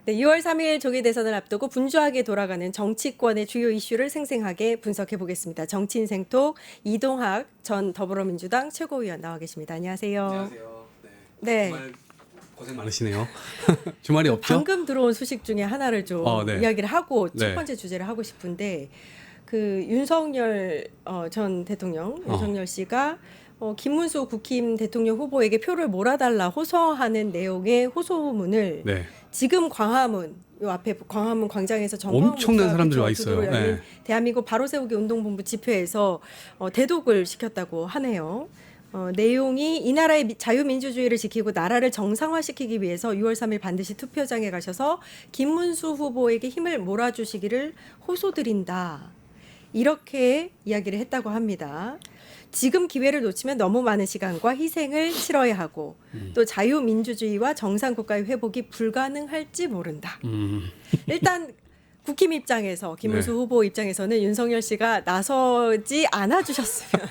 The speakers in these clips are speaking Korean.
네, 6월 3일 조기 대선을 앞두고 분주하게 돌아가는 정치권의 주요 이슈를 생생하게 분석해 보겠습니다. 정치인생톡 이동학 전 더불어민주당 최고위원 나와 계십니다. 안녕하세요. 안녕하세요. 네. 정말 고생 많으시네요. 주말이 없죠? 방금 들어온 소식 중에 하나를 좀 네. 이야기를 하고 첫 네. 번째 주제를 하고 싶은데 그 윤석열 전 대통령 윤석열 씨가 김문수 국힘 대통령 후보에게 표를 몰아달라 호소하는 내용의 호소문을 네. 지금 광화문 요 앞에 광화문 광장에서 엄청난 사람들이 와 있어요. 열린 네. 대한민국 바로세우기 운동본부 집회에서 대독을 시켰다고 하네요. 내용이 이 나라의 자유민주주의를 지키고 나라를 정상화시키기 위해서 6월 3일 반드시 투표장에 가셔서 김문수 후보에게 힘을 몰아주시기를 호소드린다. 이렇게 이야기를 했다고 합니다. 지금 기회를 놓치면 너무 많은 시간과 희생을 치러야 하고 또 자유민주주의와 정상국가의 회복이 불가능할지 모른다. 일단 국힘 입장에서 김문수 네. 후보 입장에서는 윤석열 씨가 나서지 않아 주셨으면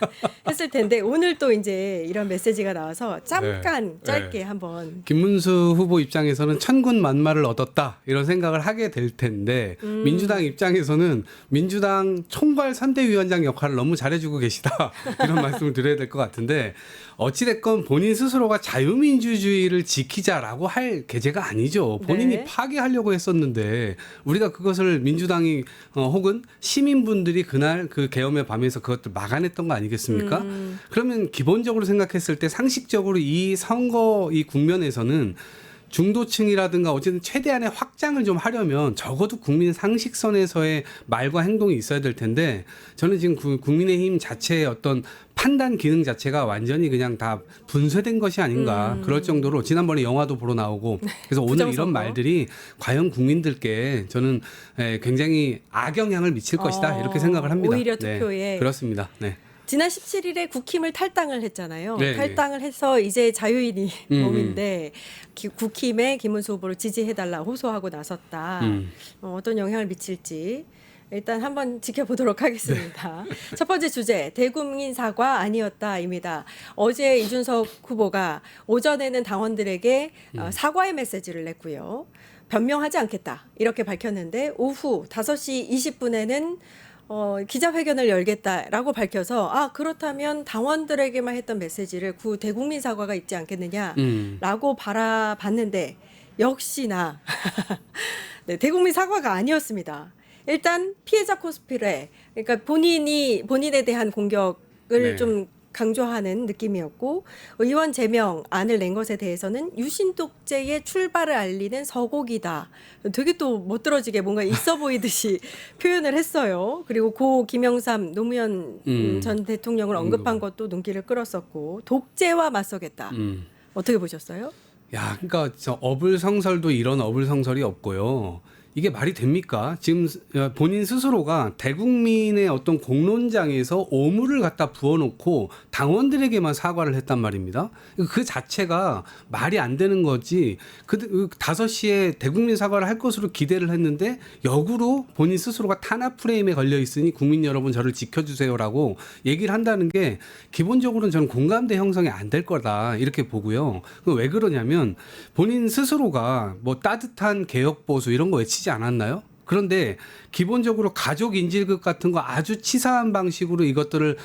했을 텐데 오늘 또 이제 이런 메시지가 나와서 잠깐 네. 짧게 네. 한번 김문수 후보 입장에서는 천군 만마를 얻었다 이런 생각을 하게 될 텐데 민주당 입장에서는 민주당 총괄 선대위원장 역할을 너무 잘해주고 계시다 이런 말씀을 드려야 될 것 같은데 어찌됐건 본인 스스로가 자유민주주의를 지키자라고 할 계제가 아니죠. 본인이 네. 파괴하려고 했었는데 우리가 그것을 민주당이 혹은 시민분들이 그날 그 계엄의 밤에서 그것들 막아냈던 거 아니겠습니까? 그러면 기본적으로 생각했을 때 상식적으로 이 선거 이 국면에서는 중도층이라든가 어쨌든 최대한의 확장을 좀 하려면 적어도 국민 상식선에서의 말과 행동이 있어야 될 텐데 저는 지금 국민의힘 자체의 어떤 판단 기능 자체가 완전히 그냥 다 분쇄된 것이 아닌가 그럴 정도로 지난번에 영화도 보러 나오고 그래서 오늘 부정선거. 이런 말들이 과연 국민들께 저는 굉장히 악영향을 미칠 것이다 이렇게 생각을 합니다. 오히려 네, 투표에. 그렇습니다. 네. 지난 17일에 국힘을 탈당을 했잖아요. 네, 탈당을 해서 이제 자유인이 몸인데 국힘의 김문수 후보를 지지해달라 호소하고 나섰다. 어떤 영향을 미칠지 일단 한번 지켜보도록 하겠습니다. 첫 번째 주제 대국민 사과 아니었다입니다. 어제 이준석 후보가 오전에는 당원들에게 사과의 메시지를 냈고요. 변명하지 않겠다 이렇게 밝혔는데 오후 5시 20분에는 기자회견을 열겠다라고 밝혀서 그렇다면 당원들에게만 했던 메시지를 구 대국민 사과가 있지 않겠느냐라고 바라봤는데 역시나 네, 대국민 사과가 아니었습니다. 일단 피해자 코스프레, 그러니까 본인에 대한 공격을 네. 좀 강조하는 느낌이었고 의원 제명안을 낸 것에 대해서는 유신 독재의 출발을 알리는 서곡이다. 되게 또 못들어지게 뭔가 있어 보이듯이 표현을 했어요. 그리고 고 김영삼 노무현 전 대통령을 언급한 것도 눈길을 끌었었고 독재와 맞서겠다. 어떻게 보셨어요? 야, 그러니까 저 어불성설도 이런 어불성설이 없고요. 이게 말이 됩니까? 지금 본인 스스로가 대국민의 어떤 공론장에서 오물을 갖다 부어놓고 당원들에게만 사과를 했단 말입니다. 그 자체가 말이 안 되는 거지. 그 5시에 대국민 사과를 할 것으로 기대를 했는데 역으로 본인 스스로가 탄압 프레임에 걸려 있으니 국민 여러분 저를 지켜주세요라고 얘기를 한다는 게 기본적으로는 저는 공감대 형성이 안 될 거다 이렇게 보고요. 왜 그러냐면 본인 스스로가 뭐 따뜻한 개혁 보수 이런 거 외치지 않았나요? 그런데 기본적으로 가족 인질극 같은 거 아주 치사한 방식으로 이것들을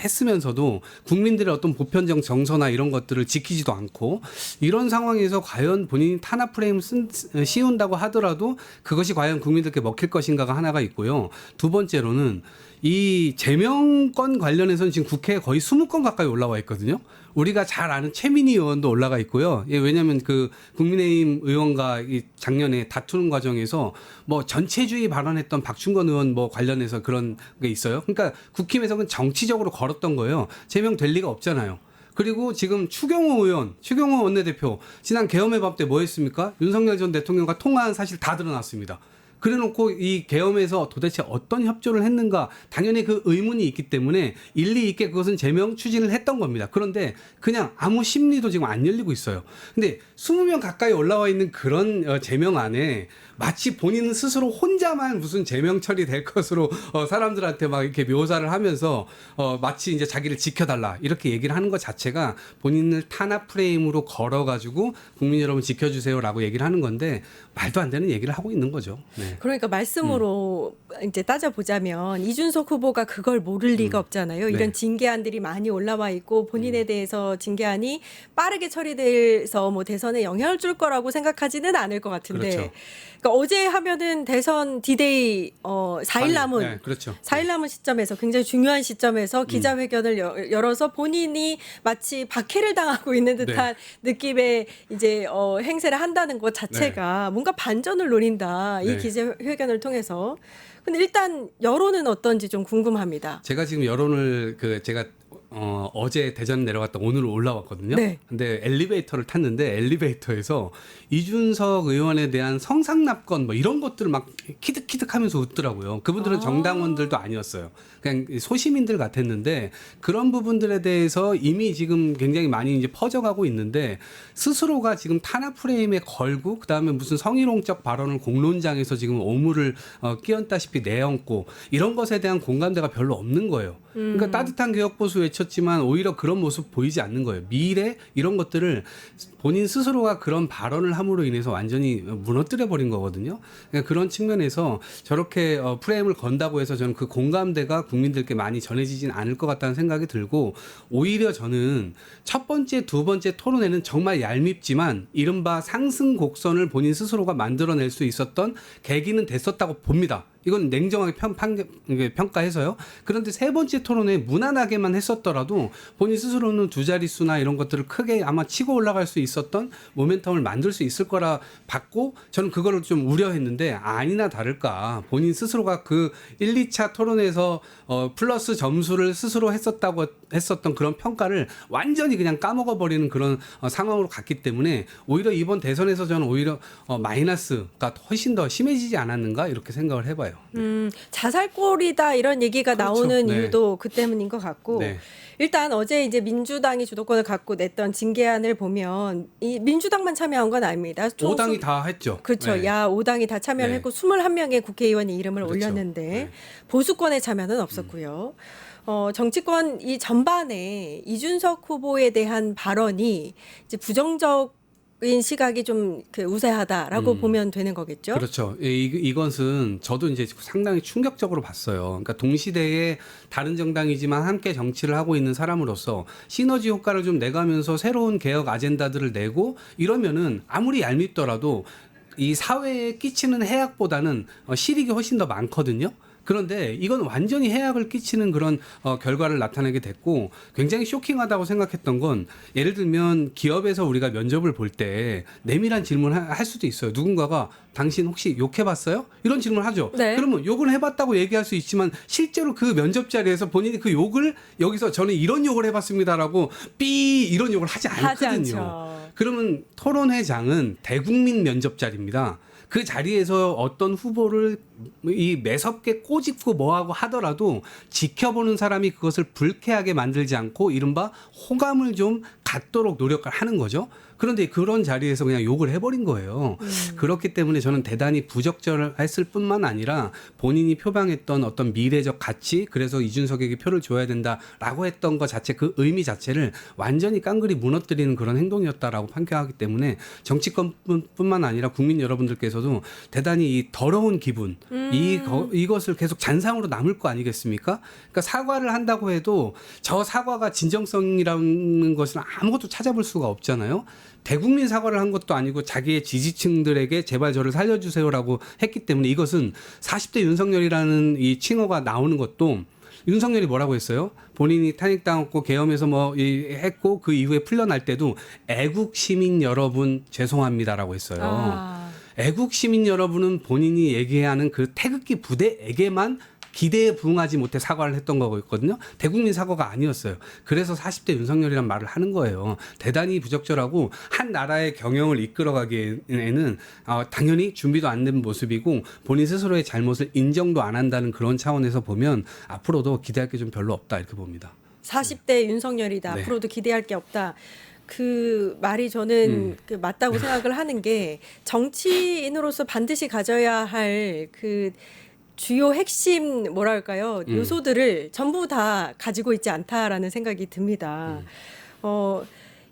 했으면서도 국민들의 어떤 보편적 정서나 이런 것들을 지키지도 않고 이런 상황에서 과연 본인이 탄압 프레임 씌운다고 하더라도 그것이 과연 국민들께 먹힐 것인가가 하나가 있고요. 두 번째로는 이 제명권 관련해서는 지금 국회에 거의 20건 가까이 올라와 있거든요. 우리가 잘 아는 최민희 의원도 올라가 있고요. 예, 왜냐하면 그 국민의힘 의원과 이 작년에 다투는 과정에서 뭐 전체주의 발언했던 박충건 의원 뭐 관련해서 그런 게 있어요. 그러니까 국힘에서는 정치적으로 걸었던 거예요. 제명될 리가 없잖아요. 그리고 지금 추경호 원내대표 지난 계엄의 밤 때 뭐 했습니까? 윤석열 전 대통령과 통화한 사실 다 드러났습니다. 그래놓고 이 계엄에서 도대체 어떤 협조를 했는가 당연히 그 의문이 있기 때문에 일리 있게 그것은 제명 추진을 했던 겁니다. 그런데 그냥 아무 심리도 지금 안 열리고 있어요. 근데 20명 가까이 올라와 있는 그런 제명안에 마치 본인 스스로 혼자만 무슨 제명 처리될 것으로 사람들한테 막 이렇게 묘사를 하면서 마치 이제 자기를 지켜달라 이렇게 얘기를 하는 것 자체가 본인을 탄압 프레임으로 걸어가지고 국민 여러분 지켜주세요라고 얘기를 하는 건데 말도 안 되는 얘기를 하고 있는 거죠. 네. 그러니까 말씀으로 이제 따져보자면 이준석 후보가 그걸 모를 리가 없잖아요. 이런 네. 징계안들이 많이 올라와 있고 본인에 대해서 징계안이 빠르게 처리돼서 뭐 대선에 영향을 줄 거라고 생각하지는 않을 것 같은데. 그렇죠. 그러니까 어제 하면은 대선 디데이 4일 남은 네, 그렇죠. 4일 남은 시점에서 굉장히 중요한 시점에서 기자회견을 열어서 본인이 마치 박해를 당하고 있는 듯한 느낌의 이제 행세를 한다는 것 자체가 뭔가 반전을 노린다. 이 네. 기자회견을 통해서. 근데 일단 여론은 어떤지 좀 궁금합니다. 제가 지금 여론을 제가 어제 대전 내려갔다 오늘 올라왔거든요. 네. 근데 엘리베이터를 탔는데 엘리베이터에서 이준석 의원에 대한 성상납건 뭐 이런 것들을 막 키득키득하면서 웃더라고요. 그분들은 정당원들도 아니었어요. 그냥 소시민들 같았는데 그런 부분들에 대해서 이미 지금 굉장히 많이 이제 퍼져가고 있는데 스스로가 지금 탄압 프레임에 걸고 그다음에 무슨 성희롱적 발언을 공론장에서 지금 오물을 끼얹다시피 내얹고 이런 것에 대한 공감대가 별로 없는 거예요. 그러니까 따뜻한 개혁 보수 외쳤지만 오히려 그런 모습 보이지 않는 거예요. 미래 이런 것들을 본인 스스로가 그런 발언을 함으로 인해서 완전히 무너뜨려 버린 거거든요. 그러니까 그런 측면에서 저렇게 프레임을 건다고 해서 저는 그 공감대가 국민들께 많이 전해지진 않을 것 같다는 생각이 들고 오히려 저는 첫 번째, 두 번째 토론회는 정말 얄밉지만 이른바 상승 곡선을 본인 스스로가 만들어낼 수 있었던 계기는 됐었다고 봅니다. 이건 냉정하게 평가해서요. 그런데 세 번째 토론회 무난하게만 했었더라도 본인 스스로는 두 자릿수나 이런 것들을 크게 아마 치고 올라갈 수 있었던 모멘텀을 만들 수 있을 거라 봤고 저는 그거를 좀 우려했는데 아니나 다를까 본인 스스로가 그 1, 2차 토론에서 플러스 점수를 스스로 했었던 그런 평가를 완전히 그냥 까먹어버리는 그런 상황으로 갔기 때문에 오히려 이번 대선에서 저는 오히려 마이너스가 훨씬 더 심해지지 않았는가 이렇게 생각을 해봐요. 자살골이다 이런 얘기가 그렇죠. 나오는 네. 이유도 그 때문인 것 같고 네. 일단 어제 이제 민주당이 주도권을 갖고 냈던 징계안을 보면 이 민주당만 참여한 건 아닙니다. 5당이 다 했죠. 그렇죠. 네. 야 5당이 다 참여를 네. 했고 21명의 국회의원이 이름을 그렇죠. 올렸는데 네. 보수권의 참여는 없었고요. 정치권 이 전반에 이준석 후보에 대한 발언이 이제 부정적인 시각이 좀 우세하다라고 보면 되는 거겠죠. 그렇죠. 이것은 저도 이제 상당히 충격적으로 봤어요. 그러니까 동시대에 다른 정당이지만 함께 정치를 하고 있는 사람으로서 시너지 효과를 좀 내가면서 새로운 개혁 아젠다들을 내고 이러면은 아무리 얄밉더라도 이 사회에 끼치는 해악보다는 실익이 훨씬 더 많거든요. 그런데 이건 완전히 해악을 끼치는 그런 결과를 나타내게 됐고 굉장히 쇼킹하다고 생각했던 건 예를 들면 기업에서 우리가 면접을 볼 때 내밀한 질문을 할 수도 있어요. 누군가가 당신 혹시 욕해봤어요? 이런 질문을 하죠. 네. 그러면 욕을 해봤다고 얘기할 수 있지만 실제로 그 면접 자리에서 본인이 그 욕을 여기서 저는 이런 욕을 해봤습니다라고 이런 욕을 하지 하지 않거든요. 않죠. 그러면 토론회장은 대국민 면접 자리입니다. 그 자리에서 어떤 후보를 이 매섭게 꼬집고 뭐하고 하더라도 지켜보는 사람이 그것을 불쾌하게 만들지 않고 이른바 호감을 좀 갖도록 노력을 하는 거죠. 그런데 그런 자리에서 그냥 욕을 해버린 거예요. 그렇기 때문에 저는 대단히 부적절했을 뿐만 아니라 본인이 표방했던 어떤 미래적 가치 그래서 이준석에게 표를 줘야 된다라고 했던 것 자체 그 의미 자체를 완전히 깡그리 무너뜨리는 그런 행동이었다라고 판결하기 때문에 정치권뿐만 아니라 국민 여러분들께서도 대단히 이 더러운 기분 이것을 계속 잔상으로 남을 거 아니겠습니까? 그러니까 사과를 한다고 해도 저 사과가 진정성이라는 것은 아무것도 찾아볼 수가 없잖아요. 대국민 사과를 한 것도 아니고 자기의 지지층들에게 제발 저를 살려주세요라고 했기 때문에 이것은 40대 윤석열이라는 이 칭호가 나오는 것도 윤석열이 뭐라고 했어요? 본인이 탄핵당했고 계엄에서 했고 그 이후에 풀려날 때도 애국 시민 여러분 죄송합니다라고 했어요. 애국 시민 여러분은 본인이 얘기하는 그 태극기 부대에게만 기대에 부응하지 못해 사과를 했던 거거든요. 대국민 사과가 아니었어요. 그래서 40대 윤석열이란 말을 하는 거예요. 대단히 부적절하고 한 나라의 경영을 이끌어가기에는 당연히 준비도 안 된 모습이고 본인 스스로의 잘못을 인정도 안 한다는 그런 차원에서 보면 앞으로도 기대할 게 좀 별로 없다 이렇게 봅니다. 40대 윤석열이다. 네. 앞으로도 기대할 게 없다. 그 말이 저는 그 맞다고 생각을 하는 게 정치인으로서 반드시 가져야 할 그 주요 핵심 뭐랄까요 요소들을 전부 다 가지고 있지 않다라는 생각이 듭니다.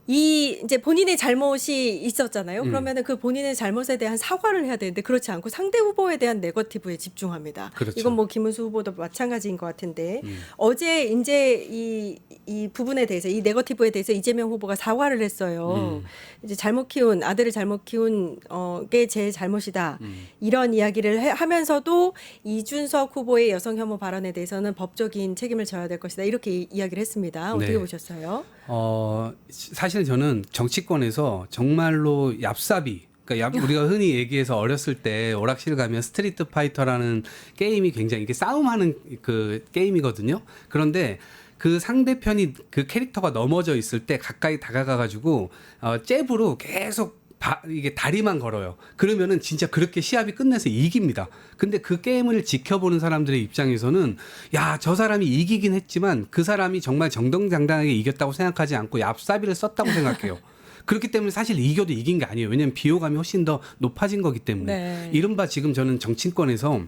이 이제 본인의 잘못이 있었잖아요. 그러면은 그 본인의 잘못에 대한 사과를 해야 되는데 그렇지 않고 상대 후보에 대한 네거티브에 집중합니다. 그렇죠. 이건 뭐 김문수 후보도 마찬가지인 것 같은데 어제 이제 이 부분에 대해서 이 네거티브에 대해서 이재명 후보가 사과를 했어요. 이제 잘못 키운 아들을 잘못 키운 게 제 잘못이다. 이런 이야기를 하면서도 이준석 후보의 여성 혐오 발언에 대해서는 법적인 책임을 져야 될 것이다. 이렇게 이야기를 했습니다. 어떻게 네. 보셨어요? 사실 저는 정치권에서 정말로 얍삽이 그러니까 우리가 흔히 얘기해서 어렸을 때 오락실 가면 스트리트 파이터라는 게임이 굉장히 이게 싸움하는 그 게임이거든요. 그런데 그 상대편이 그 캐릭터가 넘어져 있을 때 가까이 다가가가지고 잽으로 계속 이게 다리만 걸어요. 그러면은 진짜 그렇게 시합이 끝내서 이깁니다. 근데 그 게임을 지켜보는 사람들의 입장에서는 야, 저 사람이 이기긴 했지만 그 사람이 정말 정정당당하게 이겼다고 생각하지 않고 얍삽이를 썼다고 생각해요. 그렇기 때문에 사실 이겨도 이긴 게 아니에요. 왜냐하면 비호감이 훨씬 더 높아진 거기 때문에. 네. 이른바 지금 저는 정치권에서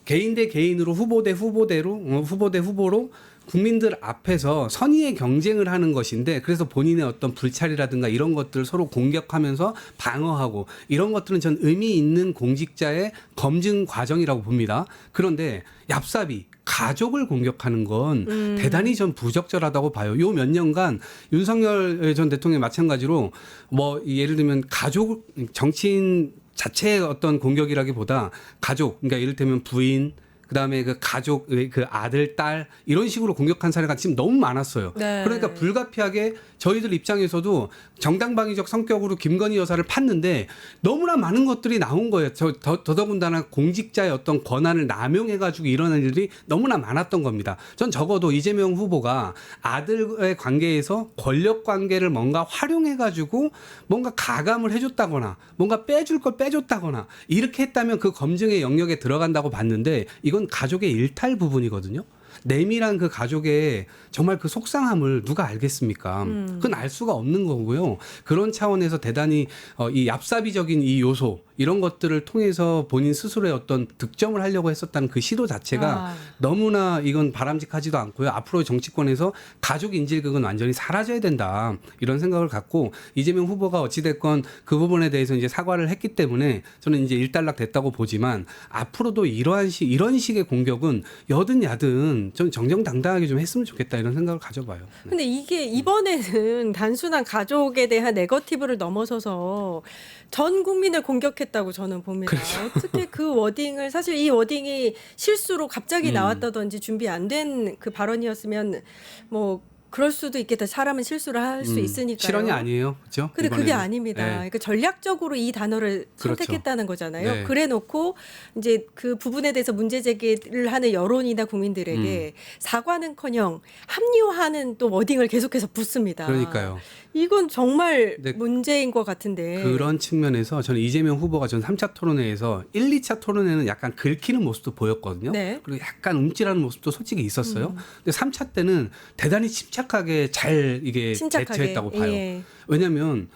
개인 대 개인으로 후보 대 후보대로 후보 대 후보로 국민들 앞에서 선의의 경쟁을 하는 것인데 그래서 본인의 어떤 불찰이라든가 이런 것들을 서로 공격하면서 방어하고 이런 것들은 전 의미 있는 공직자의 검증 과정이라고 봅니다. 그런데 얍삽이 가족을 공격하는 건 대단히 전 부적절하다고 봐요. 요 몇 년간 윤석열 전 대통령이 마찬가지로 뭐 예를 들면 가족 정치인 자체의 어떤 공격이라기보다 가족 그러니까 이를테면 부인 그다음에 그 가족, 그 아들, 딸 이런 식으로 공격한 사례가 지금 너무 많았어요. 네. 그러니까 불가피하게 저희들 입장에서도 정당방위적 성격으로 김건희 여사를 팠는데 너무나 많은 것들이 나온 거예요. 더더군다나 공직자의 어떤 권한을 남용해가지고 일어난 일들이 너무나 많았던 겁니다. 전 적어도 이재명 후보가 아들의 관계에서 권력 관계를 뭔가 활용해가지고 뭔가 가감을 해줬다거나 뭔가 빼줄 걸 빼줬다거나 이렇게 했다면 그 검증의 영역에 들어간다고 봤는데 이건 가족의 일탈 부분이거든요. 내밀한 그 가족의 정말 그 속상함을 누가 알겠습니까? 그건 알 수가 없는 거고요. 그런 차원에서 대단히 이 얍삽이적인 이 요소 이런 것들을 통해서 본인 스스로의 어떤 득점을 하려고 했었다는 그 시도 자체가 너무나 이건 바람직하지도 않고요. 앞으로 정치권에서 가족 인질극은 완전히 사라져야 된다. 이런 생각을 갖고 이재명 후보가 어찌됐건 그 부분에 대해서 이제 사과를 했기 때문에 저는 이제 일단락 됐다고 보지만 앞으로도 이런 식의 공격은 여든 야든 좀 정정당당하게 좀 했으면 좋겠다 이런 생각을 가져봐요. 네. 근데 이게 이번에는 단순한 가족에 대한 네거티브를 넘어서서 전 국민을 공격했다고 저는 봅니다. 그렇죠. 어떻게 그 워딩을 사실 이 워딩이 실수로 갑자기 나왔다든지 준비 안 된 그 발언이었으면 뭐 그럴 수도 있겠다. 사람은 실수를 할 수 있으니까요. 실언이 아니에요. 그렇죠? 근데 그게 이번에는. 아닙니다. 네. 그러니까 전략적으로 이 단어를 그렇죠. 선택했다는 거잖아요. 네. 그래 놓고 이제 그 부분에 대해서 문제 제기를 하는 여론이나 국민들에게 사과는커녕 합리화하는 또 워딩을 계속해서 붙습니다. 그러니까요. 이건 정말 네. 문제인 것 같은데. 그런 측면에서 저는 이재명 후보가 전 3차 토론회에서 1, 2차 토론회는 약간 긁히는 모습도 보였거든요. 네. 그리고 약간 움찔하는 모습도 솔직히 있었어요. 근데 3차 때는 대단히 침착하게 잘 이게 침착하게. 대처했다고 봐요. 예. 왜냐하면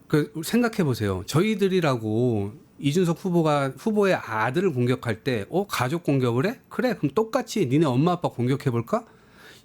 그 생각해 보세요. 저희들이라고 이준석 후보의 아들을 공격할 때 가족 공격을 해? 그래 그럼 똑같이 니네 엄마 아빠 공격해 볼까?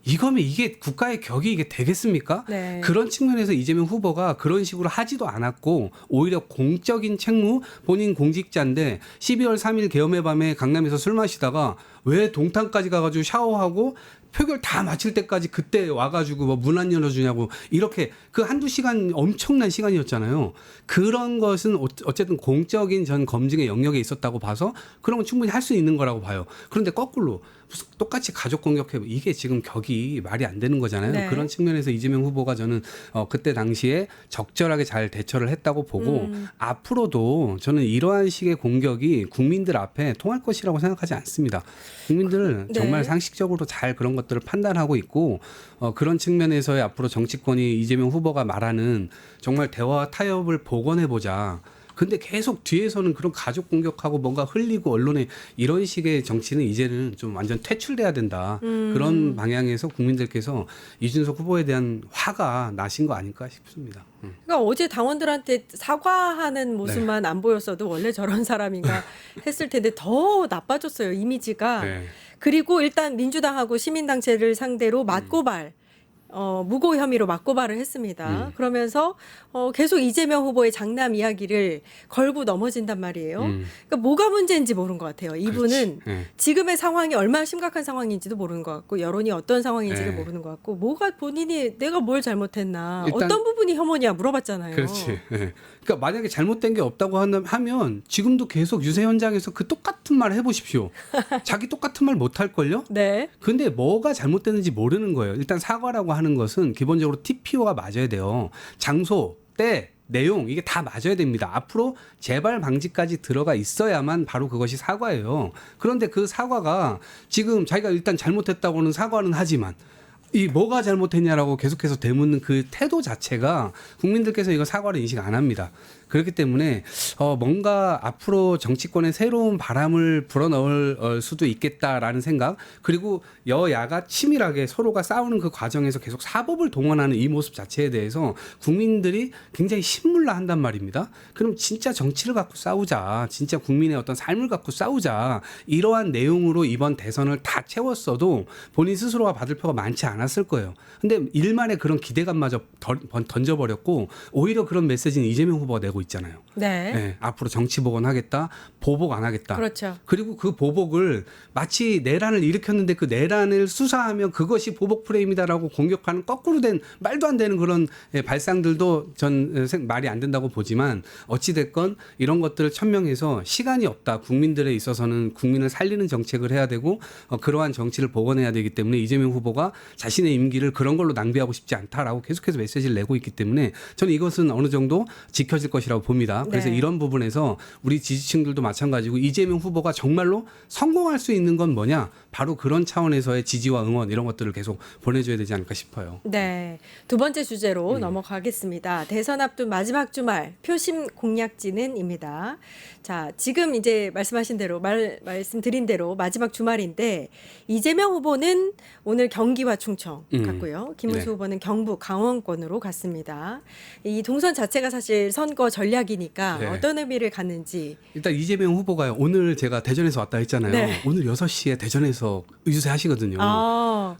이거면 이게 국가의 격이 이게 되겠습니까? 네. 그런 측면에서 이재명 후보가 그런 식으로 하지도 않았고 오히려 공적인 책무 본인 공직자인데 12월 3일 계엄의 밤에 강남에서 술 마시다가 왜 동탄까지 가가지고 샤워하고 표결 다 마칠 때까지 그때 와가지고 뭐 문 안 열어주냐고 이렇게 그 한두 시간 엄청난 시간이었잖아요. 그런 것은 어쨌든 공적인 전 검증의 영역에 있었다고 봐서 그런 건 충분히 할 수 있는 거라고 봐요. 그런데 거꾸로 똑같이 가족 공격해 이게 지금 격이 말이 안 되는 거잖아요. 네. 그런 측면에서 이재명 후보가 저는 그때 당시에 적절하게 잘 대처를 했다고 보고 앞으로도 저는 이러한 식의 공격이 국민들 앞에 통할 것이라고 생각하지 않습니다. 국민들 네. 정말 상식적으로 잘 그런 것들을 판단하고 있고 그런 측면에서의 앞으로 정치권이 이재명 후보가 말하는 정말 대화와 타협을 복원해보자. 근데 계속 뒤에서는 그런 가족 공격하고 뭔가 흘리고 언론에 이런 식의 정치는 이제는 좀 완전 퇴출돼야 된다. 그런 방향에서 국민들께서 이준석 후보에 대한 화가 나신 거 아닐까 싶습니다. 그러니까 어제 당원들한테 사과하는 모습만 네. 안 보였어도 원래 저런 사람인가 했을 텐데 더 나빠졌어요, 이미지가. 네. 그리고 일단 민주당하고 시민단체를 상대로 맞고발, 무고 혐의로 맞고발을 했습니다. 그러면서 계속 이재명 후보의 장남 이야기를 걸고 넘어진단 말이에요. 그러니까 뭐가 문제인지 모르는 것 같아요. 이분은 네. 지금의 상황이 얼마나 심각한 상황인지도 모르는 것 같고 여론이 어떤 상황인지를 네. 모르는 것 같고 뭐가 본인이 내가 뭘 잘못했나 일단- 어떤 부분이 혐오냐 물어봤잖아요. 그렇지. 예. 그러니까 만약에 잘못된 게 없다고 하면 지금도 계속 유세 현장에서 그 똑같은 말 해보십시오. 자기 똑같은 말 못 할걸요? 네. 근데 뭐가 잘못됐는지 모르는 거예요. 일단 사과라고 하는 것은 기본적으로 TPO가 맞아야 돼요. 장소, 때, 내용 이게 다 맞아야 됩니다. 앞으로 재발 방지까지 들어가 있어야만 바로 그것이 사과예요. 그런데 그 사과가 지금 자기가 일단 잘못했다고는 사과는 하지만 이 뭐가 잘못했냐라고 계속해서 되묻는 그 태도 자체가 국민들께서 이거 사과를 인식 안 합니다. 그렇기 때문에 뭔가 앞으로 정치권에 새로운 바람을 불어넣을 수도 있겠다라는 생각 그리고 여야가 치밀하게 서로가 싸우는 그 과정에서 계속 사법을 동원하는 이 모습 자체에 대해서 국민들이 굉장히 신물나한단 말입니다. 그럼 진짜 정치를 갖고 싸우자. 진짜 국민의 어떤 삶을 갖고 싸우자. 이러한 내용으로 이번 대선을 다 채웠어도 본인 스스로가 받을 표가 많지 않았을 거예요. 근데 일만의 그런 기대감마저 던져버렸고 오히려 그런 메시지는 이재명 후보가 내고 있잖아요. 네. 네, 앞으로 정치 복원하겠다, 보복 안 하겠다. 그렇죠. 그리고 그 보복을 마치 내란을 일으켰는데 그 내란을 수사하면 그것이 보복 프레임이다라고 공격하는 거꾸로 된 말도 안 되는 그런 발상들도 전 말이 안 된다고 보지만 어찌 됐건 이런 것들을 천명해서 시간이 없다. 국민들에 있어서는 국민을 살리는 정책을 해야 되고 그러한 정치를 복원해야 되기 때문에 이재명 후보가 자신의 임기를 그런 걸로 낭비하고 싶지 않다라고 계속해서 메시지를 내고 있기 때문에 저는 이것은 어느 정도 지켜질 것이라고 봅니다. 그래서 네. 이런 부분에서 우리 지지층들도 마찬가지고 이재명 후보가 정말로 성공할 수 있는 건 뭐냐? 바로 그런 차원에서의 지지와 응원 이런 것들을 계속 보내줘야 되지 않을까 싶어요. 네. 두 번째 주제로 넘어가겠습니다. 대선 앞둔 마지막 주말 표심 공약지는입니다. 자, 지금 이제 말씀하신 대로 말씀드린 대로 마지막 주말인데 이재명 후보는 오늘 경기와 충청 갔고요. 김문수 네. 후보는 경북 강원권으로 갔습니다. 이 동선 자체가 사실 선거 전략이니까 네. 어떤 의미를 갖는지 일단 이재명 후보가요. 오늘 제가 대전에서 왔다 했잖아요. 네. 오늘 6시에 대전에서 유세하시거든요.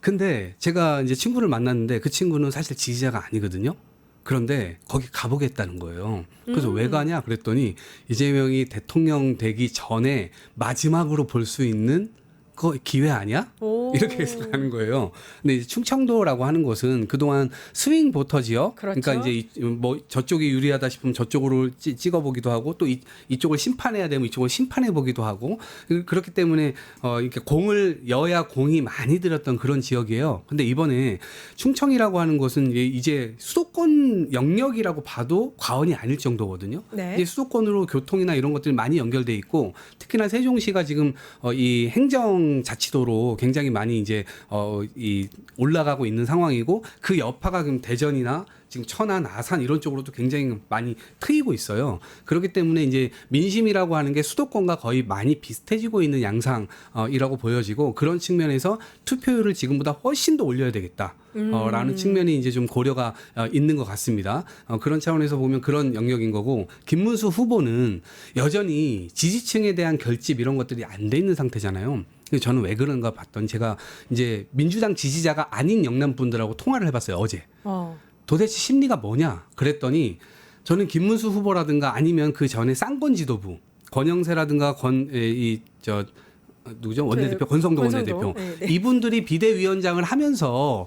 근데 제가 이제 친구를 만났는데 그 친구는 사실 지지자가 아니거든요. 그런데 거기 가보겠다는 거예요. 그래서 왜 가냐 그랬더니 이재명이 대통령 되기 전에 마지막으로 볼 수 있는 그 기회 아니야? 오. 이렇게 생각하는 거예요. 근데 이제 충청도라고 하는 곳은 그동안 스윙 보터 지역, 그렇죠. 그러니까 이제 뭐 저쪽이 유리하다 싶으면 저쪽으로 찍어보기도 하고 또 이쪽을 심판해야 되면 이쪽을 심판해 보기도 하고 그렇기 때문에 이렇게 공을 여야 공이 많이 들었던 그런 지역이에요. 근데 이번에 충청이라고 하는 곳은 이제 수도권 영역이라고 봐도 과언이 아닐 정도거든요. 네. 이제 수도권으로 교통이나 이런 것들이 많이 연결돼 있고 특히나 세종시가 지금 이 행정 자치도로 굉장히 많이 이제 이 올라가고 있는 상황이고 그 여파가 지금 대전이나 지금 천안, 아산 이런 쪽으로도 굉장히 많이 트이고 있어요. 그렇기 때문에 이제 민심이라고 하는 게 수도권과 거의 많이 비슷해지고 있는 양상이라고 보여지고 그런 측면에서 투표율을 지금보다 훨씬 더 올려야 되겠다. 라는 측면이 이제 좀 고려가 있는 것 같습니다. 그런 차원에서 보면 그런 영역인 거고 김문수 후보는 여전히 지지층에 대한 결집 이런 것들이 안 돼 있는 상태잖아요. 그래서 저는 왜 그런가 봤더니 제가 이제 민주당 지지자가 아닌 영남 분들하고 통화를 해봤어요 어제. 도대체 심리가 뭐냐 그랬더니 저는 김문수 후보라든가 아니면 그 전에 쌍권 지도부 권영세라든가 누구죠 원내대표 권성동 원내대표 네, 네. 이분들이 비대위원장을 하면서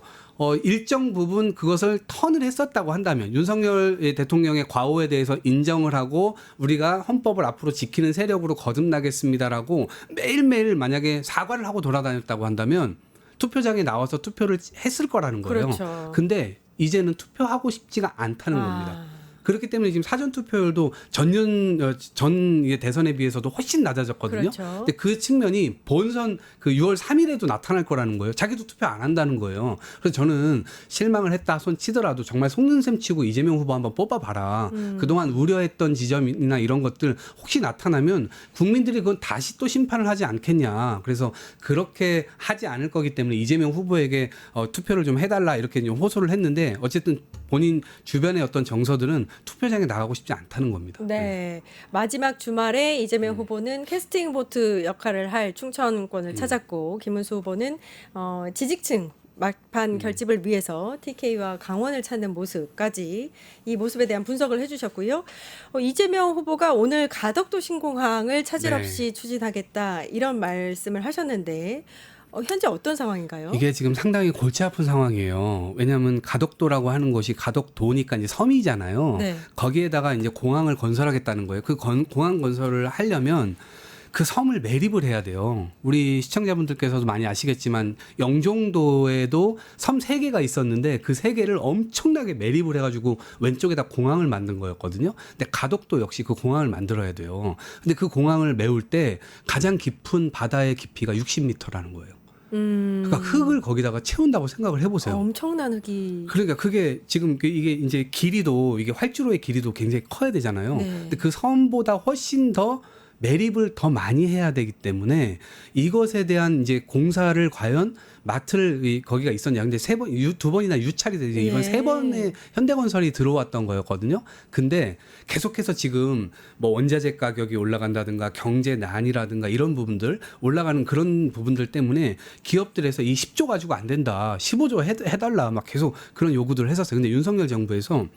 일정 부분 그것을 턴을 했었다고 한다면 윤석열 대통령의 과오에 대해서 인정을 하고 우리가 헌법을 앞으로 지키는 세력으로 거듭나겠습니다라고 매일매일 만약에 사과를 하고 돌아다녔다고 한다면 투표장에 나와서 투표를 했을 거라는 거예요. 그렇죠. 근데 이제는 투표하고 싶지가 않다는 겁니다. 그렇기 때문에 지금 사전 투표율도 전 대선에 비해서도 훨씬 낮아졌거든요. 그렇죠. 근데 그 측면이 본선 그 6월 3일에도 나타날 거라는 거예요. 자기도 투표 안 한다는 거예요. 그래서 저는 실망을 했다 손 치더라도 정말 속는 셈 치고 이재명 후보 한번 뽑아봐라. 그동안 우려했던 지점이나 이런 것들 혹시 나타나면 국민들이 그건 다시 또 심판을 하지 않겠냐. 그래서 그렇게 하지 않을 거기 때문에 이재명 후보에게 투표를 좀 해달라 이렇게 좀 호소를 했는데 어쨌든 본인 주변의 어떤 정서들은 투표장에 나가고 싶지 않다는 겁니다. 네. 마지막 주말에 이재명 후보는 캐스팅 보트 역할을 할 충청권을 찾았고 김문수 후보는 지지층 막판 결집을 위해서 TK와 강원을 찾는 모습까지 이 모습에 대한 분석을 해주셨고요. 이재명 후보가 오늘 가덕도 신공항을 차질 네. 없이 추진하겠다 이런 말씀을 하셨는데 현재 어떤 상황인가요? 이게 지금 상당히 골치 아픈 상황이에요. 왜냐하면 가덕도라고 하는 곳이 가덕도니까 이제 섬이잖아요. 네. 거기에다가 이제 공항을 건설하겠다는 거예요. 그 공항 건설을 하려면 그 섬을 매립을 해야 돼요. 우리 시청자분들께서도 많이 아시겠지만 영종도에도 섬 3개가 있었는데 그 3개를 엄청나게 매립을 해가지고 왼쪽에다 공항을 만든 거였거든요. 근데 가덕도 역시 그 공항을 만들어야 돼요. 근데 그 공항을 메울 때 가장 깊은 바다의 깊이가 60m라는 거예요. 그러니까 흙을 거기다가 채운다고 생각을 해보세요. 엄청난 흙이. 그러니까 그게 지금 이게 이제 길이도 이게 활주로의 길이도 굉장히 커야 되잖아요. 네. 근데 그 섬보다 훨씬 더 매립을 더 많이 해야 되기 때문에 이것에 대한 이제 공사를 과연 맡을 거기가 있었냐. 근데 2번이나 유찰이 되죠. 이번 예. 3번의 현대건설이 들어왔던 거였거든요. 근데 계속해서 지금 뭐 원자재 가격이 올라간다든가 경제난이라든가 이런 부분들 올라가는 그런 부분들 때문에 기업들에서 이 10조 가지고 안 된다. 15조 해달라. 막 계속 그런 요구들을 했었어요. 근데 윤석열 정부에서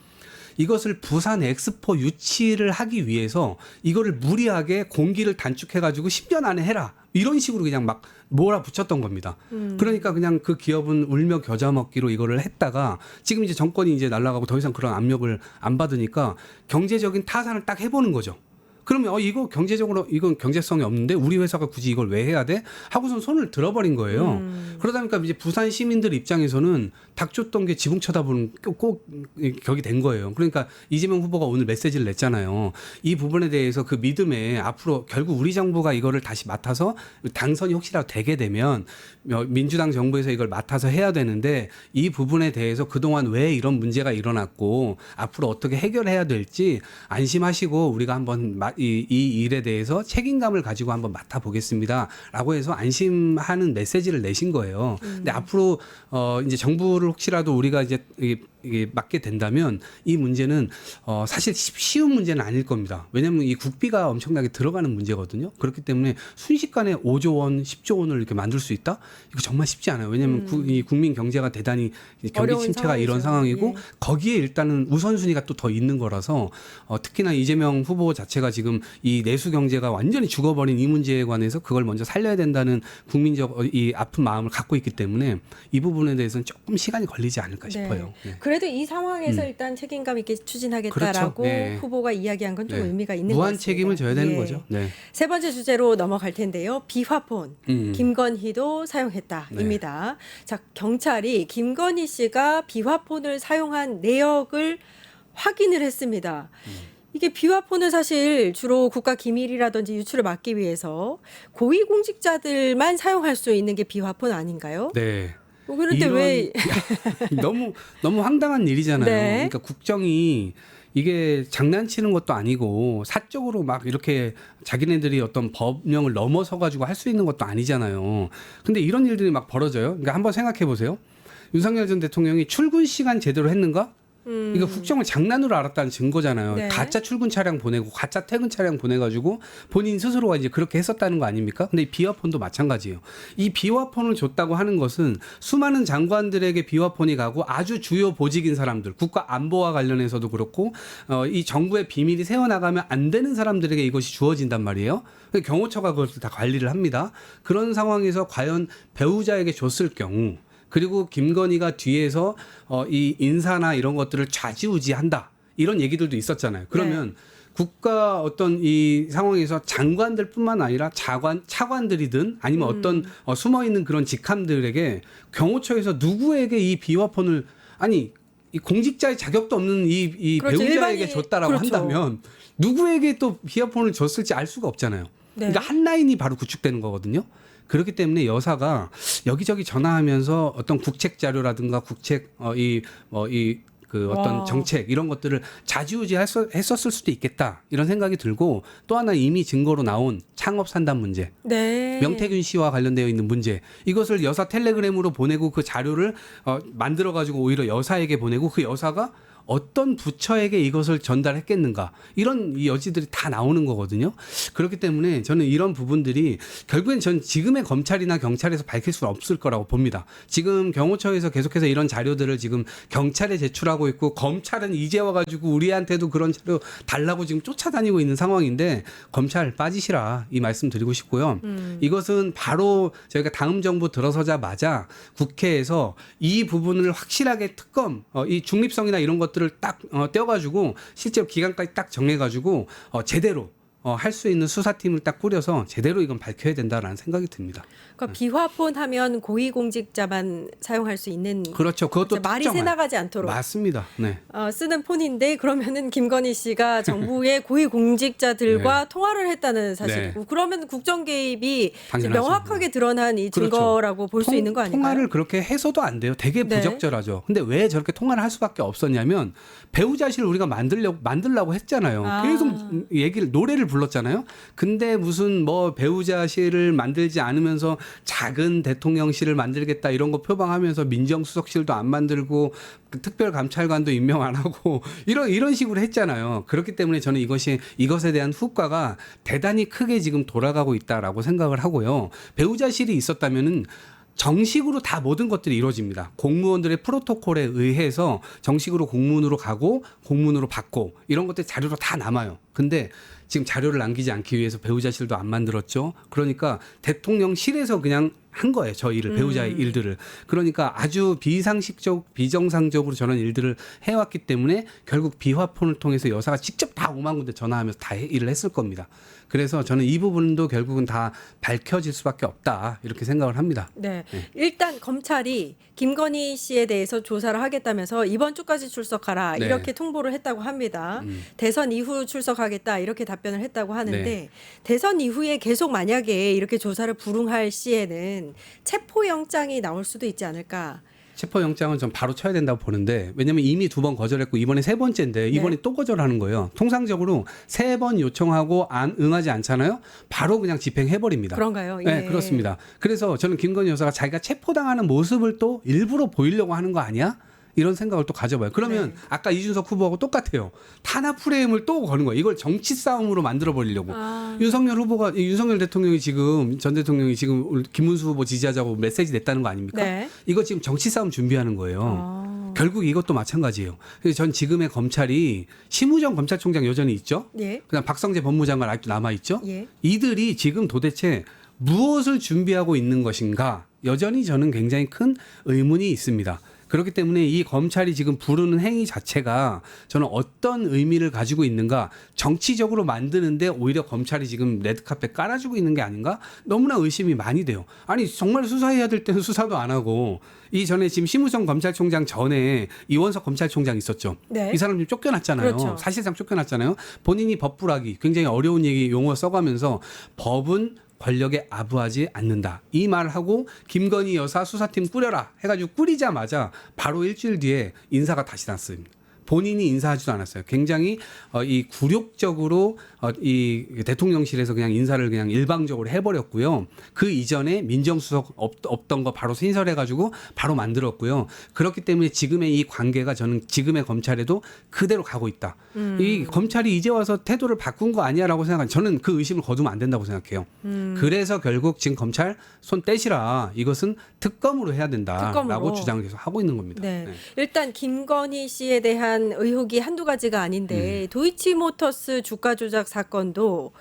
이것을 부산 엑스포 유치를 하기 위해서 이거를 무리하게 공기를 단축해가지고 10년 안에 해라. 이런 식으로 그냥 막 몰아붙였던 겁니다. 그러니까 그냥 그 기업은 울며 겨자 먹기로 이거를 했다가 지금 이제 정권이 이제 날아가고 더 이상 그런 압력을 안 받으니까 경제적인 타산을 딱 해보는 거죠. 그러면 이거 경제적으로 이건 경제성이 없는데 우리 회사가 굳이 이걸 왜 해야 돼? 하고선 손을 들어버린 거예요. 그러다 보니까 이제 부산 시민들 입장에서는 닥쳤던 게 지붕 쳐다보는 꼭 격이 된 거예요. 그러니까 이재명 후보가 오늘 메시지를 냈잖아요. 이 부분에 대해서 그 믿음에 앞으로 결국 우리 정부가 이거를 다시 맡아서 당선이 혹시라도 되게 되면 민주당 정부에서 이걸 맡아서 해야 되는데 이 부분에 대해서 그동안 왜 이런 문제가 일어났고 앞으로 어떻게 해결해야 될지 안심하시고 우리가 한번 이 일에 대해서 책임감을 가지고 한번 맡아보겠습니다라고 해서 안심하는 메시지를 내신 거예요. 근데 앞으로 이제 정부를 혹시라도 우리가 이제 이게 맡게 된다면 이 문제는 사실 쉬운 문제는 아닐 겁니다. 왜냐하면 이 국비가 엄청나게 들어가는 문제거든요. 그렇기 때문에 순식간에 5조 원, 10조 원을 이렇게 만들 수 있다? 이거 정말 쉽지 않아요. 왜냐하면 이 국민 경제가 대단히 경기 침체가 상황이죠. 이런 상황이고 예. 거기에 일단은 우선순위가 또 더 있는 거라서 특히나 이재명 후보 자체가 지금 이 내수 경제가 완전히 죽어버린 이 문제에 관해서 그걸 먼저 살려야 된다는 국민적 이 아픈 마음을 갖고 있기 때문에 이 부분에 대해서는 조금 시간이 걸리지 않을까 싶어요. 네. 그래도 이 상황에서 일단 책임감 있게 추진하겠다라고 그렇죠. 네. 후보가 이야기한 건 좀 네. 의미가 있는 것 무한 같습니다. 책임을 져야 되는 예. 거죠. 네. 세 번째 주제로 넘어갈 텐데요. 비화폰 김건희도 사용했다입니다. 자, 경찰이 김건희 씨가 비화폰을 사용한 내역을 확인을 했습니다. 이게 비화폰은 사실 주로 국가 기밀이라든지 유출을 막기 위해서 고위공직자들만 사용할 수 있는 게 비화폰 아닌가요? 네. 그런데 왜 너무 황당한 일이잖아요. 네. 그러니까 국정이 이게 장난치는 것도 아니고 사적으로 막 이렇게 자기네들이 어떤 법령을 넘어서 가지고 할 수 있는 것도 아니잖아요. 근데 이런 일들이 막 벌어져요. 그러니까 한번 생각해 보세요. 윤석열 전 대통령이 출근 시간 제대로 했는가? 이거 국정을 장난으로 알았다는 증거잖아요. 네. 가짜 출근 차량 보내고 가짜 퇴근 차량 보내가지고 본인 스스로가 이제 그렇게 했었다는 거 아닙니까? 근데 이 비화폰도 마찬가지예요. 이 비화폰을 줬다고 하는 것은 수많은 장관들에게 비화폰이 가고 아주 주요 보직인 사람들, 국가 안보와 관련해서도 그렇고 이 정부의 비밀이 새어나가면 안 되는 사람들에게 이것이 주어진단 말이에요. 경호처가 그것을 다 관리를 합니다. 그런 상황에서 과연 배우자에게 줬을 경우 그리고 김건희가 뒤에서 이 인사나 이런 것들을 좌지우지한다. 이런 얘기들도 있었잖아요. 그러면 국가 어떤 이 상황에서 장관들뿐만 아니라 차관들이든 아니면 어떤 숨어 있는 그런 직함들에게 경호처에서 누구에게 이 비화폰을 아니 이 공직자의 자격도 없는 이 그렇죠. 배우자에게 일반인- 줬다라고 그렇죠. 한다면 누구에게 또 비화폰을 줬을지 알 수가 없잖아요. 네. 그러니까 한 라인이 바로 구축되는 거거든요. 그렇기 때문에 여사가 여기저기 전화하면서 어떤 국책 자료라든가 국책 그 어떤 와. 정책 이런 것들을 좌지우지 했었을 수도 있겠다 이런 생각이 들고 또 하나 이미 증거로 나온 창업 산단 문제 네. 명태균 씨와 관련되어 있는 문제 이것을 여사 텔레그램으로 보내고 그 자료를 만들어 가지고 오히려 여사에게 보내고 그 여사가 어떤 부처에게 이것을 전달했겠는가 이런 이 여지들이 다 나오는 거거든요. 그렇기 때문에 저는 이런 부분들이 결국엔 전 지금의 검찰이나 경찰에서 밝힐 수는 없을 거라고 봅니다. 지금 경호처에서 계속해서 이런 자료들을 지금 경찰에 제출하고 있고 검찰은 이제 와가지고 우리한테도 그런 자료 달라고 지금 쫓아다니고 있는 상황인데 검찰 빠지시라 이 말씀 드리고 싶고요. 이것은 바로 저희가 다음 정부 들어서자마자 국회에서 이 부분을 확실하게 특검 이 중립성이나 이런 것들을 딱 떼어가지고 실제로 기간까지 딱 정해가지고 제대로 할 수 있는 수사팀을 딱 꾸려서 제대로 이건 밝혀야 된다라는 생각이 듭니다. 그러니까 비화폰 하면 고위공직자만 사용할 수 있는 그렇죠. 그것도 말이 특정한. 새나가지 않도록 맞습니다. 네. 쓰는 폰인데 그러면은 김건희 씨가 정부의 고위공직자들과 통화를 했다는 사실이고 그러면 국정 개입이 당연하죠. 명확하게 드러난 이 그렇죠. 증거라고 볼 수 있는 거 아닌가요? 통화를 그렇게 해서도 안 돼요. 되게 네. 부적절하죠. 근데 왜 저렇게 통화를 할 수밖에 없었냐면 배우자실을 우리가 만들라고 했잖아요. 아. 계속 노래를 불렀잖아요. 근데 무슨 뭐 배우자실을 만들지 않으면서 작은 대통령실을 만들겠다 이런 거 표방하면서 민정수석실도 안 만들고 특별감찰관도 임명 안 하고 이런 식으로 했잖아요. 그렇기 때문에 저는 이것에 대한 후과가 대단히 크게 지금 돌아가고 있다라고 생각을 하고요. 배우자실이 있었다면은 정식으로 다 모든 것들이 이루어집니다. 공무원들의 프로토콜에 의해서 정식으로 공문으로 가고 공문으로 받고 이런 것들이 자료로 다 남아요. 근데 지금 자료를 남기지 않기 위해서 배우자실도 안 만들었죠. 그러니까 대통령실에서 그냥 한 거예요. 저 일을 배우자의 일들을. 그러니까 아주 비정상적으로 저런 일들을 해왔기 때문에 결국 비화폰을 통해서 여사가 직접 다 5만 군데 전화하면서 다 일을 했을 겁니다. 그래서 저는 이 부분도 결국은 다 밝혀질 수밖에 없다 이렇게 생각을 합니다. 네. 일단 검찰이 김건희 씨에 대해서 조사를 하겠다면서 이번 주까지 출석하라 네. 이렇게 통보를 했다고 합니다. 대선 이후 출석하겠다 이렇게 답변을 했다고 하는데 네. 대선 이후에 계속 만약에 이렇게 조사를 불응할 시에는 체포영장이 나올 수도 있지 않을까. 체포영장은 전 바로 쳐야 된다고 보는데 왜냐하면 이미 2번 거절했고 이번에 3번째인데 이번에 또 거절하는 거예요. 통상적으로 3번 요청하고 응하지 않잖아요. 바로 그냥 집행해버립니다. 그런가요? 네, 예. 그렇습니다. 그래서 저는 김건희 여사가 자기가 체포당하는 모습을 또 일부러 보이려고 하는 거 아니야? 이런 생각을 또 가져봐요. 그러면 아까 이준석 후보하고 똑같아요. 탄압 프레임을 또 거는 거예요. 이걸 정치 싸움으로 만들어 버리려고. 윤석열 대통령이 지금 전 대통령이 지금 김문수 후보 지지하자고 메시지 냈다는 거 아닙니까? 네. 이거 지금 정치 싸움 준비하는 거예요. 결국 이것도 마찬가지예요. 그래서 전 지금의 검찰이 심우정 검찰총장 여전히 있죠. 예. 그다음 박성재 법무장관 아직도 남아 있죠. 예. 이들이 지금 도대체 무엇을 준비하고 있는 것인가? 여전히 저는 굉장히 큰 의문이 있습니다. 그렇기 때문에 이 검찰이 지금 부르는 행위 자체가 저는 어떤 의미를 가지고 있는가 정치적으로 만드는데 오히려 검찰이 지금 레드카펫 깔아주고 있는 게 아닌가 너무나 의심이 많이 돼요. 아니 정말 수사해야 될 때는 수사도 안 하고 이 전에 지금 심우정 검찰총장 전에 이원석 검찰총장 있었죠. 네. 이 사람 지금 쫓겨났잖아요. 그렇죠. 사실상 쫓겨났잖아요. 본인이 법부라기 굉장히 어려운 얘기 용어 써가면서 법은 권력에 아부하지 않는다. 이 말하고 김건희 여사 수사팀 꾸려라 해가지고 꾸리자마자 바로 일주일 뒤에 인사가 다시 났습니다. 본인이 인사하지도 않았어요. 굉장히 이 굴욕적으로 이 대통령실에서 그냥 인사를 그냥 일방적으로 해버렸고요. 그 이전에 민정수석 없던 거 바로 신설해가지고 바로 만들었고요. 그렇기 때문에 지금의 이 관계가 저는 지금의 검찰에도 그대로 가고 있다. 이 검찰이 이제 와서 태도를 바꾼 거 아니야라고 생각하는 저는 그 의심을 거두면 안 된다고 생각해요. 그래서 결국 지금 검찰 손 떼시라. 이것은 특검으로 해야 된다라고 특검으로. 주장을 계속 하고 있는 겁니다. 네. 일단 김건희 씨에 대한 의혹이 한두 가지가 아닌데 도이치모터스 주가 조작 사건도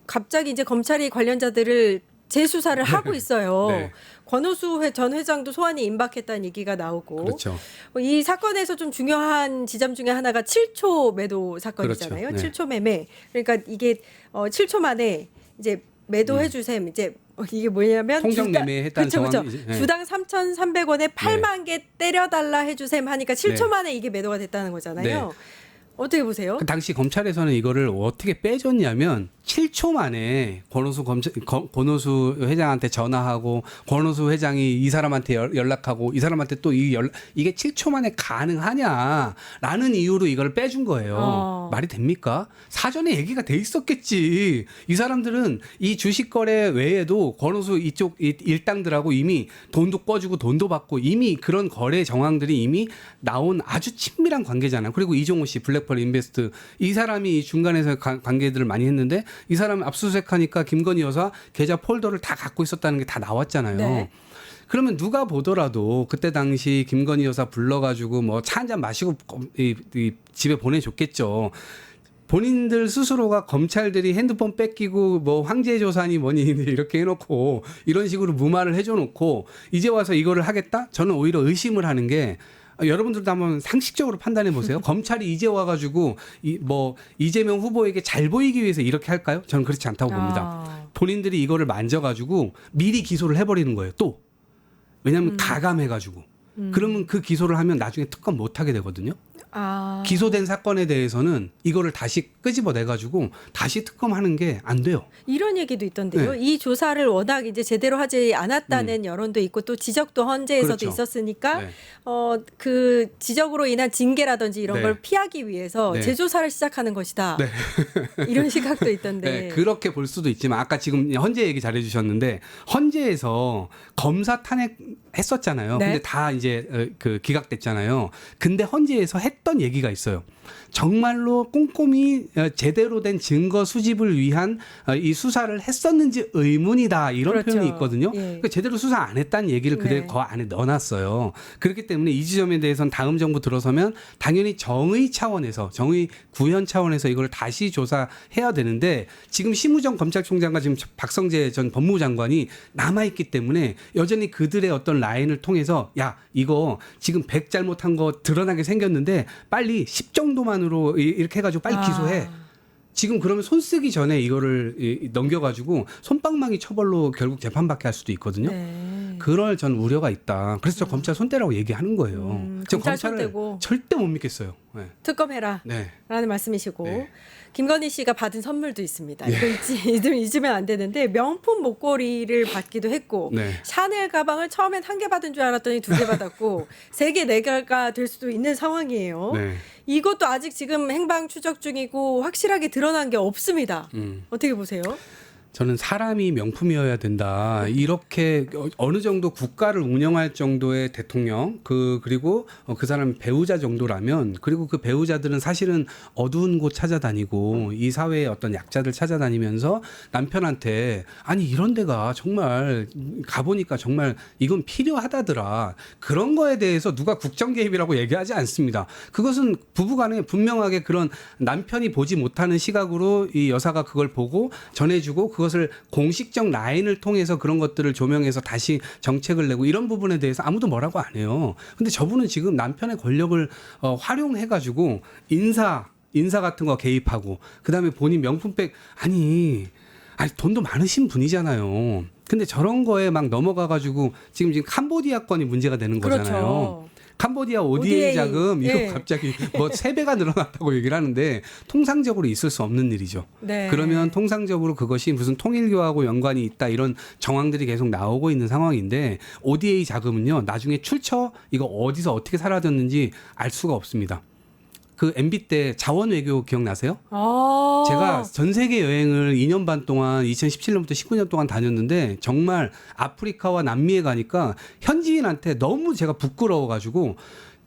갑자기 이제 검찰이 관련자들을 재수사를 하고 있어요. 네. 권오수 전 회장도 소환이 임박했다는 얘기가 나오고 그렇죠. 이 사건에서 좀 중요한 지점 중에 하나가 7초 매도 사건이잖아요. 그렇죠. 네. 7초 매매. 그러니까 이게 7초 만에 이제 매도해 주셈 이제 이게 뭐냐면 통정 매매했다는 정황이 그렇죠. 이제, 네. 주당 3,300원에 8만 개 때려달라 해주셈 하니까 7초 네. 만에 이게 매도가 됐다는 거잖아요. 네. 어떻게 보세요? 그 당시 검찰에서는 이거를 어떻게 빼줬냐면 7초 만에 권오수 회장한테 전화하고 권오수 회장이 이 사람한테 연락하고 이 사람한테 또 이게 7초 만에 가능하냐라는 이유로 이걸 빼준 거예요. 말이 됩니까? 사전에 얘기가 돼 있었겠지. 이 사람들은 이 주식 거래 외에도 권오수 이쪽 일당들하고 이미 돈도 꿔주고 돈도 받고 이미 그런 거래 정황들이 이미 나온 아주 친밀한 관계잖아요. 그리고 이종호 씨 블랙펄 인베스트 이 사람이 이 중간에서 관계들을 많이 했는데 이 사람 압수수색하니까 김건희 여사 계좌 폴더를 다 갖고 있었다는 게 다 나왔잖아요. 네. 그러면 누가 보더라도 그때 당시 김건희 여사 불러가지고 뭐 차 한잔 마시고 이 집에 보내줬겠죠. 본인들 스스로가 검찰들이 핸드폰 뺏기고 뭐 황제 조사니 뭐니 이렇게 해놓고 이런 식으로 무마를 해줘놓고 이제 와서 이거를 하겠다? 저는 오히려 의심을 하는 게 여러분들도 한번 상식적으로 판단해 보세요. 검찰이 이제 와가지고 이재명 후보에게 잘 보이기 위해서 이렇게 할까요? 저는 그렇지 않다고 봅니다. 본인들이 이거를 만져가지고 미리 기소를 해버리는 거예요. 또 왜냐하면 가감해가지고 그러면 그 기소를 하면 나중에 특검 못 하게 되거든요. 기소된 사건에 대해서는 이거를 다시 끄집어내가지고 다시 특검하는 게 안 돼요. 이런 얘기도 있던데요. 네. 이 조사를 워낙 이제 제대로 하지 않았다는 여론도 있고 또 지적도 헌재에서도 그렇죠. 있었으니까 네. 그 지적으로 인한 징계라든지 이런 네. 걸 피하기 위해서 네. 재조사를 시작하는 것이다. 네. 이런 시각도 있던데. 네, 그렇게 볼 수도 있지만 아까 지금 헌재 얘기 잘해주셨는데 헌재에서 검사 탄핵했었잖아요. 네. 근데 다 이제 그 기각됐잖아요. 근데 헌재에서 했던 얘기가 있어요. 정말로 꼼꼼히 제대로 된 증거 수집을 위한 이 수사를 했었는지 의문이다 이런 그렇죠. 표현이 있거든요. 예. 그러니까 제대로 수사 안 했다는 얘기를 그대로 네. 그 안에 넣어놨어요. 그렇기 때문에 이 지점에 대해서는 다음 정부 들어서면 당연히 정의 차원에서 정의 구현 차원에서 이걸 다시 조사해야 되는데 지금 심우정 검찰총장과 지금 박성재 전 법무부 장관이 남아있기 때문에 여전히 그들의 어떤 라인을 통해서 야 이거 지금 100 잘못한 거 드러나게 생겼는데 빨리 10 정도만으로 이렇게 해가지고 빨리 기소해. 지금 그러면 손 쓰기 전에 이거를 넘겨가지고 솜방망이 처벌로 결국 재판받게 할 수도 있거든요. 네. 그럴 전 우려가 있다. 그래서 저 검찰 손대라고 얘기하는 거예요. 지금 검찰 검찰을 손대고. 절대 못 믿겠어요. 네. 특검해라. 네. 라는 말씀이시고 네. 김건희 씨가 받은 선물도 있습니다. 이거 잊으면 안 되는데 명품 목걸이를 받기도 했고 네. 샤넬 가방을 처음엔 한 개 받은 줄 알았더니 2개 받았고 3개, 4개가 될 수도 있는 상황이에요. 네. 이것도 아직 지금 행방 추적 중이고 확실하게 드러난 게 없습니다. 어떻게 보세요? 저는 사람이 명품이어야 된다. 이렇게 어느 정도 국가를 운영할 정도의 대통령, 그리고 그 사람 배우자 정도라면, 그리고 그 배우자들은 사실은 어두운 곳 찾아다니고 이 사회의 어떤 약자들 찾아다니면서 남편한테 아니 이런 데가 정말 가보니까 정말 이건 필요하다더라. 그런 거에 대해서 누가 국정 개입이라고 얘기하지 않습니다. 그것은 부부간에 분명하게 그런 남편이 보지 못하는 시각으로 이 여사가 그걸 보고 전해주고 그것을 공식적 라인을 통해서 그런 것들을 조명해서 다시 정책을 내고 이런 부분에 대해서 아무도 뭐라고 안 해요. 근데 저분은 지금 남편의 권력을 활용해가지고 인사 같은 거 개입하고 그다음에 본인 명품백 아니 돈도 많으신 분이잖아요. 근데 저런 거에 막 넘어가가지고 지금 캄보디아 건이 문제가 되는 거잖아요. 그렇죠. 캄보디아 ODA 자금 이거 예. 갑자기 뭐 3배가 늘어났다고 얘기를 하는데 통상적으로 있을 수 없는 일이죠. 네. 그러면 통상적으로 그것이 무슨 통일교하고 연관이 있다 이런 정황들이 계속 나오고 있는 상황인데 ODA 자금은요 나중에 출처 이거 어디서 어떻게 사라졌는지 알 수가 없습니다. 그 MB 때 자원 외교 기억나세요? 제가 전 세계 여행을 2년 반 동안 2017년부터 19년 동안 다녔는데 정말 아프리카와 남미에 가니까 현지인한테 너무 제가 부끄러워가지고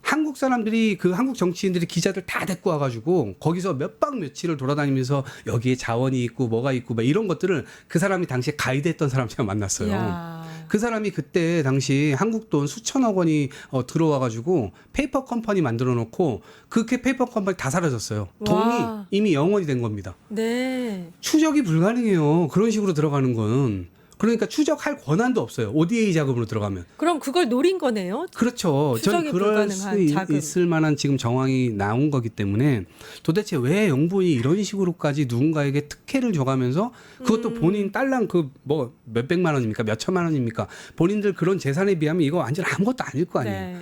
한국 사람들이 그 한국 정치인들이 기자들 다 데리고 와가지고 거기서 몇 박 며칠을 돌아다니면서 여기에 자원이 있고 뭐가 있고 막 이런 것들을 그 사람이 당시에 가이드했던 사람 제가 만났어요. 이야. 그 사람이 그때 당시 한국 돈 수천억 원이 들어와가지고 페이퍼 컴퍼니 만들어 놓고 그 페이퍼 컴퍼니 다 사라졌어요. 돈이 와. 이미 영원이 된 겁니다. 네. 추적이 불가능해요. 그런 식으로 들어가는 건. 그러니까 추적할 권한도 없어요. ODA 자금으로 들어가면. 그럼 그걸 노린 거네요. 그렇죠. 전 추적이 그럴 수 불가능한 자금. 있을 만한 지금 정황이 나온 거기 때문에 도대체 왜 영부인이 이런 식으로까지 누군가에게 특혜를 줘가면서 그것도 본인 딸랑 그 뭐 몇백만 원입니까? 몇천만 원입니까? 본인들 그런 재산에 비하면 이거 완전 아무것도 아닐 거 아니에요. 네.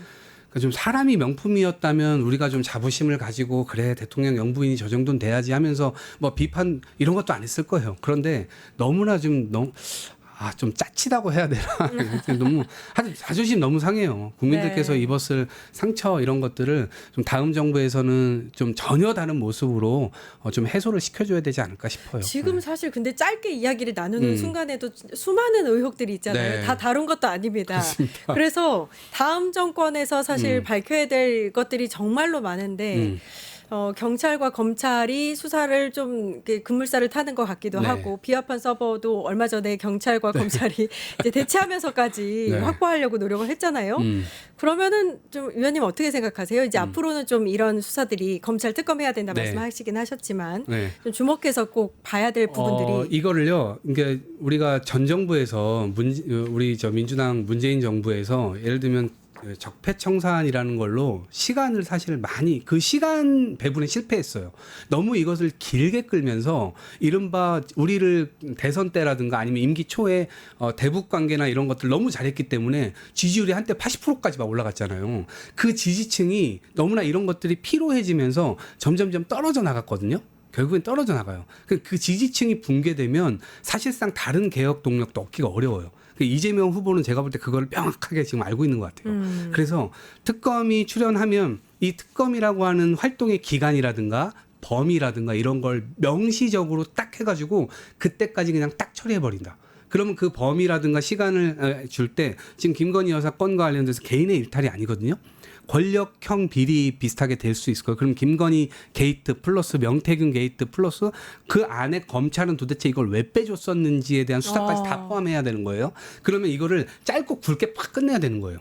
그러니까 좀 사람이 명품이었다면 우리가 좀 자부심을 가지고 그래 대통령 영부인이 저 정도는 돼야지 하면서 뭐 비판 이런 것도 안 했을 거예요. 그런데 너무나 좀 좀 짜치다고 해야 되나? 너무 자존심 너무 상해요. 국민들께서 네. 입었을 상처 이런 것들을 좀 다음 정부에서는 좀 전혀 다른 모습으로 좀 해소를 시켜줘야 되지 않을까 싶어요. 지금 네. 사실 근데 짧게 이야기를 나누는 순간에도 수많은 의혹들이 있잖아요. 네. 다 다룬 것도 아닙니다. 그렇습니다. 그래서 다음 정권에서 사실 밝혀야 될 것들이 정말로 많은데 경찰과 검찰이 수사를 좀 이렇게 급물살을 타는 것 같기도 네. 하고 비합한 서버도 얼마 전에 경찰과 검찰이 이제 대체하면서까지 네. 확보하려고 노력을 했잖아요. 그러면은 좀 위원님 어떻게 생각하세요? 이제 앞으로는 좀 이런 수사들이 검찰 특검해야 된다 네. 말씀하시긴 하셨지만 네. 좀 주목해서 꼭 봐야 될 부분들이 이거를요. 그러니까 우리가 전 정부에서 우리 민주당 문재인 정부에서 예를 들면 적폐청산이라는 걸로 시간을 사실 많이 그 시간 배분에 실패했어요. 너무 이것을 길게 끌면서 이른바 우리를 대선 때라든가 아니면 임기 초에 대북 관계나 이런 것들 너무 잘했기 때문에 지지율이 한때 80%까지 막 올라갔잖아요. 그 지지층이 너무나 이런 것들이 피로해지면서 점점점 떨어져 나갔거든요. 결국엔 떨어져 나가요. 그 지지층이 붕괴되면 사실상 다른 개혁 동력도 얻기가 어려워요. 이재명 후보는 제가 볼 때 그걸 명확하게 지금 알고 있는 것 같아요. 그래서 특검이 출연하면 이 특검이라고 하는 활동의 기간이라든가 범위라든가 이런 걸 명시적으로 딱 해가지고 그때까지 그냥 딱 처리해버린다. 그러면 그 범위라든가 시간을 줄 때 지금 김건희 여사 건과 관련돼서 개인의 일탈이 아니거든요. 권력형 비리 비슷하게 될 수 있을 거예요. 그럼 김건희 게이트 플러스 명태균 게이트 플러스 그 안에 검찰은 도대체 이걸 왜 빼줬었는지에 대한 수사까지 다 포함해야 되는 거예요. 그러면 이거를 짧고 굵게 팍 끝내야 되는 거예요.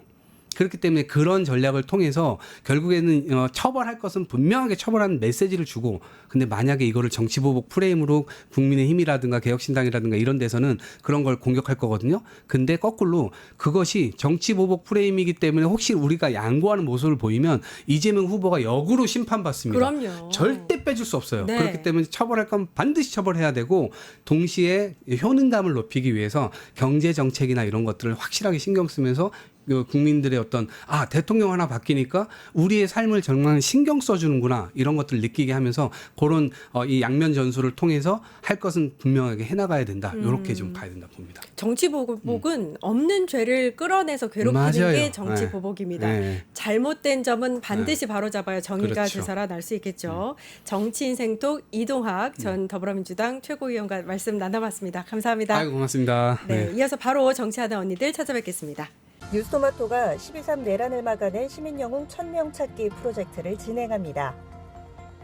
그렇기 때문에 그런 전략을 통해서 결국에는 처벌할 것은 분명하게 처벌하는 메시지를 주고 근데 만약에 이거를 정치보복 프레임으로 국민의힘이라든가 개혁신당이라든가 이런 데서는 그런 걸 공격할 거거든요. 근데 거꾸로 그것이 정치보복 프레임이기 때문에 혹시 우리가 양보하는 모습을 보이면 이재명 후보가 역으로 심판받습니다. 그럼요. 절대 빼줄 수 없어요. 네. 그렇기 때문에 처벌할 건 반드시 처벌해야 되고 동시에 효능감을 높이기 위해서 경제정책이나 이런 것들을 확실하게 신경 쓰면서 국민들의 어떤 대통령 하나 바뀌니까 우리의 삶을 정말 신경 써주는구나 이런 것들을 느끼게 하면서 그런 이 양면 전술을 통해서 할 것은 분명하게 해나가야 된다 이렇게 좀 가야 된다 봅니다. 정치보복은 없는 죄를 끌어내서 괴롭히는 맞아요. 게 정치보복입니다. 네. 잘못된 점은 반드시 바로잡아야 정의가 그렇죠. 되살아날 수 있겠죠. 정치인 생톡 이동학 전 더불어민주당 최고위원과 말씀 나눠봤습니다. 감사합니다. 아이고 고맙습니다. 네, 이어서 바로 정치하는 언니들 찾아뵙겠습니다. 뉴스토마토가 12.3 내란을 막아낸 시민영웅 1000명 찾기 프로젝트를 진행합니다.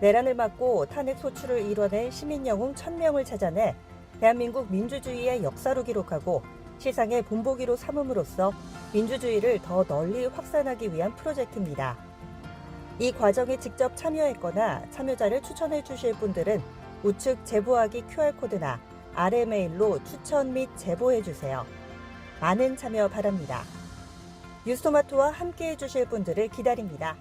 내란을 막고 탄핵 소추를 이뤄낸 시민영웅 1000명을 찾아내 대한민국 민주주의의 역사로 기록하고 시상의 본보기로 삼음으로써 민주주의를 더 널리 확산하기 위한 프로젝트입니다. 이 과정에 직접 참여했거나 참여자를 추천해 주실 분들은 우측 제보하기 QR코드나 아래 메일로 추천 및 제보해 주세요. 많은 참여 바랍니다. 뉴스토마토와 함께해 주실 분들을 기다립니다.